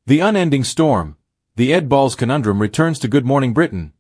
The unending storm. The Ed Balls Conundrum returns to Good Morning Britain.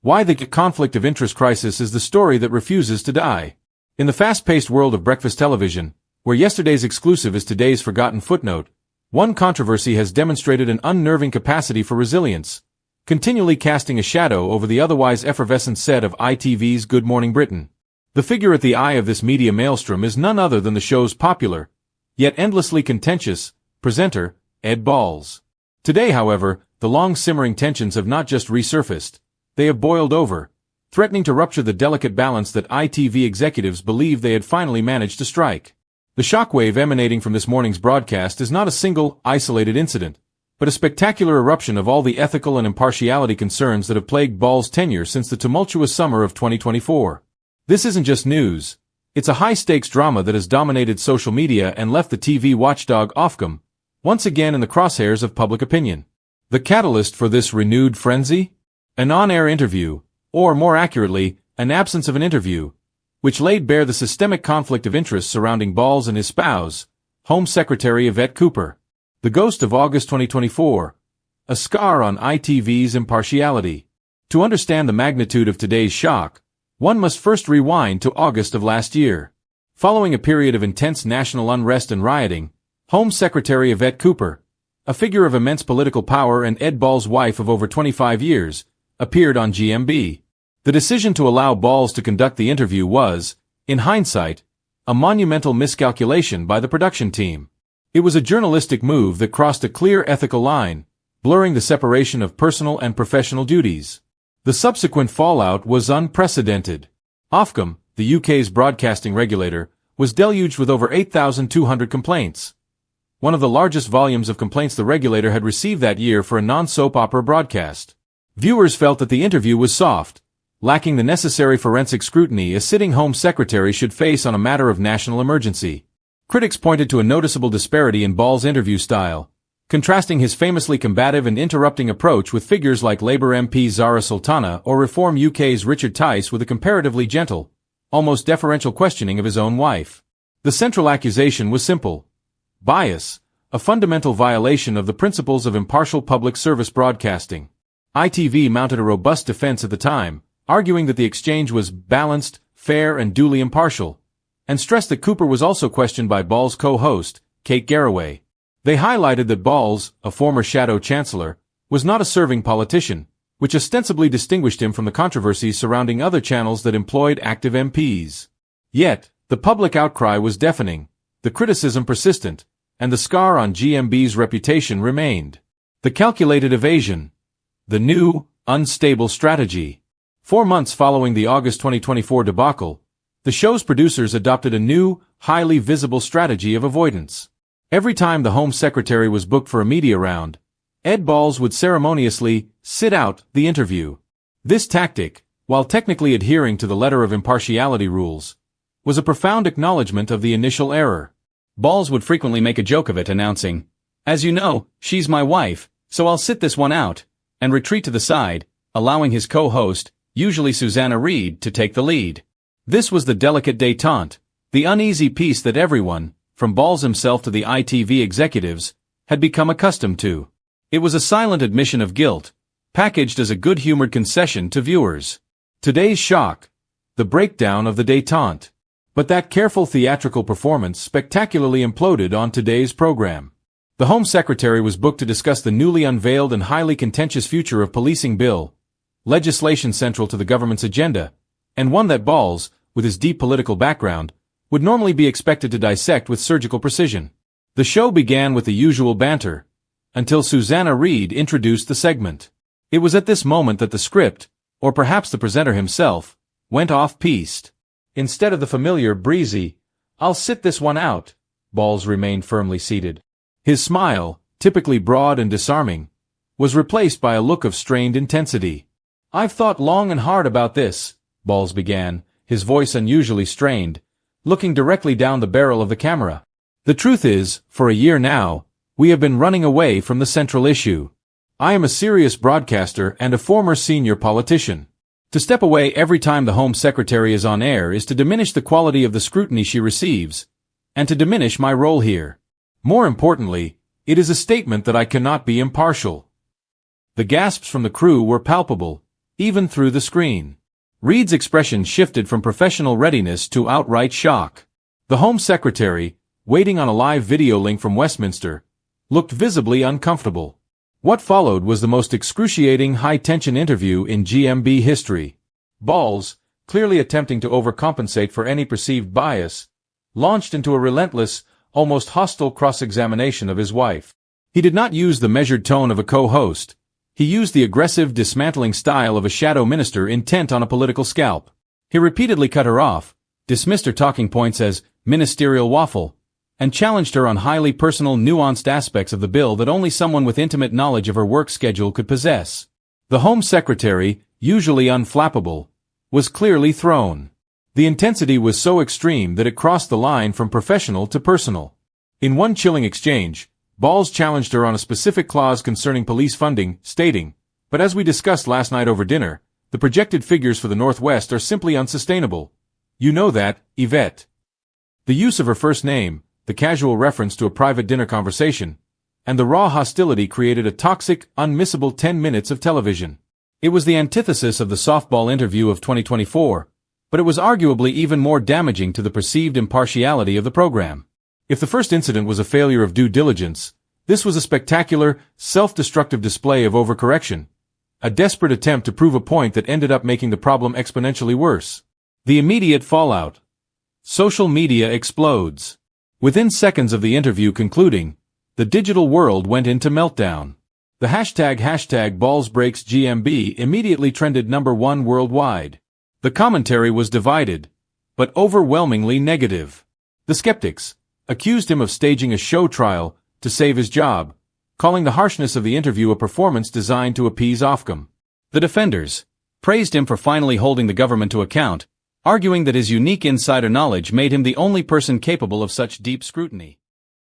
Why the conflict of interest crisis is the story that refuses to die. In the fast-paced world of breakfast television, where yesterday's exclusive is today's forgotten footnote, one controversy has demonstrated an unnerving capacity for resilience, continually casting a shadow over the otherwise effervescent set of ITV's Good Morning Britain. The figure at the eye of this media maelstrom is none other than the show's popular, yet endlessly contentious, presenter, Ed Balls. Today, however, the long-simmering tensions have not just resurfaced, they have boiled over, threatening to rupture the delicate balance that ITV executives believe they had finally managed to strike. The shockwave emanating from this morning's broadcast is not a single, isolated incident, but a spectacular eruption of all the ethical and impartiality concerns that have plagued Balls' tenure since the tumultuous summer of 2024. This isn't just news. It's a high-stakes drama that has dominated social media and left the TV watchdog Ofcom once again in the crosshairs of public opinion. The catalyst for this renewed frenzy? An on-air interview, or more accurately, an absence of an interview, which laid bare the systemic conflict of interest surrounding Balls and his spouse, Home Secretary Yvette Cooper. The ghost of August 2024. A scar on ITV's impartiality. To understand the magnitude of today's shock, one must first rewind to August of last year. Following a period of intense national unrest and rioting, Home Secretary Yvette Cooper, a figure of immense political power and Ed Balls' wife of over 25 years, appeared on GMB. The decision to allow Balls to conduct the interview was, in hindsight, a monumental miscalculation by the production team. It was a journalistic move that crossed a clear ethical line, blurring the separation of personal and professional duties. The subsequent fallout was unprecedented. Ofcom, the UK's broadcasting regulator, was deluged with over 8,200 complaints. One of the largest volumes of complaints the regulator had received that year for a non-soap opera broadcast. Viewers felt that the interview was soft, lacking the necessary forensic scrutiny a sitting Home Secretary should face on a matter of national emergency. Critics pointed to a noticeable disparity in Balls' interview style, contrasting his famously combative and interrupting approach with figures like Labour MP Zara Sultana or Reform UK's Richard Tice with a comparatively gentle, almost deferential questioning of his own wife. The central accusation was simple. Bias, a fundamental violation of the principles of impartial public service broadcasting. ITV mounted a robust defense at the time, arguing that the exchange was balanced, fair and duly impartial, and stressed that Cooper was also questioned by Balls' co-host, Kate Garraway. They highlighted that Balls, a former shadow chancellor, was not a serving politician, which ostensibly distinguished him from the controversies surrounding other channels that employed active MPs. Yet, the public outcry was deafening, the criticism persistent, and the scar on GMB's reputation remained. The calculated evasion. The new, unstable strategy. 4 months following the August 2024 debacle, the show's producers adopted a new, highly visible strategy of avoidance. Every time the Home Secretary was booked for a media round, Ed Balls would ceremoniously sit out the interview. This tactic, while technically adhering to the letter of impartiality rules, was a profound acknowledgement of the initial error. Balls would frequently make a joke of it, announcing, "As you know, she's my wife, so I'll sit this one out," and retreat to the side, allowing his co-host, usually Susanna Reid, to take the lead. This was the delicate détente, the uneasy peace that everyone, from Balls himself to the ITV executives, had become accustomed to. It was a silent admission of guilt, packaged as a good-humored concession to viewers. Today's shock. The breakdown of the détente. But that careful theatrical performance spectacularly imploded on today's program. The Home Secretary was booked to discuss the newly unveiled and highly contentious future of policing bill, legislation central to the government's agenda, and one that Balls, with his deep political background, would normally be expected to dissect with surgical precision. The show began with the usual banter, until Susanna Reid introduced the segment. It was at this moment that the script, or perhaps the presenter himself, went off-piste. Instead of the familiar breezy, "I'll sit this one out," Balls remained firmly seated. His smile, typically broad and disarming, was replaced by a look of strained intensity. "I've thought long and hard about this," Balls began, his voice unusually strained, looking directly down the barrel of the camera. "The truth is, for a year now, we have been running away from the central issue. I am a serious broadcaster and a former senior politician. To step away every time the Home Secretary is on air is to diminish the quality of the scrutiny she receives, and to diminish my role here. More importantly, It is a statement that I cannot be impartial. The gasps from the crew were palpable, even through the screen. Reed's expression shifted from professional readiness to outright shock. The Home Secretary, waiting on a live video link from Westminster, looked visibly uncomfortable. What followed was the most excruciating high-tension interview in GMB history. Balls, clearly attempting to overcompensate for any perceived bias, launched into a relentless, almost hostile cross-examination of his wife. He did not use the measured tone of a co-host. He used the aggressive, dismantling style of a shadow minister intent on a political scalp. He repeatedly cut her off, dismissed her talking points as ministerial waffle, and challenged her on highly personal, nuanced aspects of the bill that only someone with intimate knowledge of her work schedule could possess. The Home Secretary, usually unflappable, was clearly thrown. The intensity was so extreme that it crossed the line from professional to personal. In one chilling exchange, Balls challenged her on a specific clause concerning police funding, stating, "But as we discussed last night over dinner, the projected figures for the Northwest are simply unsustainable. You know that, Yvette." The use of her first name, the casual reference to a private dinner conversation, and the raw hostility created a toxic, unmissable 10 minutes of television. It was the antithesis of the softball interview of 2024, but it was arguably even more damaging to the perceived impartiality of the program. If the first incident was a failure of due diligence, this was a spectacular, self-destructive display of overcorrection, a desperate attempt to prove a point that ended up making the problem exponentially worse. The immediate fallout. Social media explodes. Within seconds of the interview concluding, the digital world went into meltdown. The hashtag #BallsBreaksGMB immediately trended #1 worldwide. The commentary was divided, but overwhelmingly negative. The skeptics accused him of staging a show trial to save his job, calling the harshness of the interview a performance designed to appease Ofcom. The defenders praised him for finally holding the government to account, arguing that his unique insider knowledge made him the only person capable of such deep scrutiny.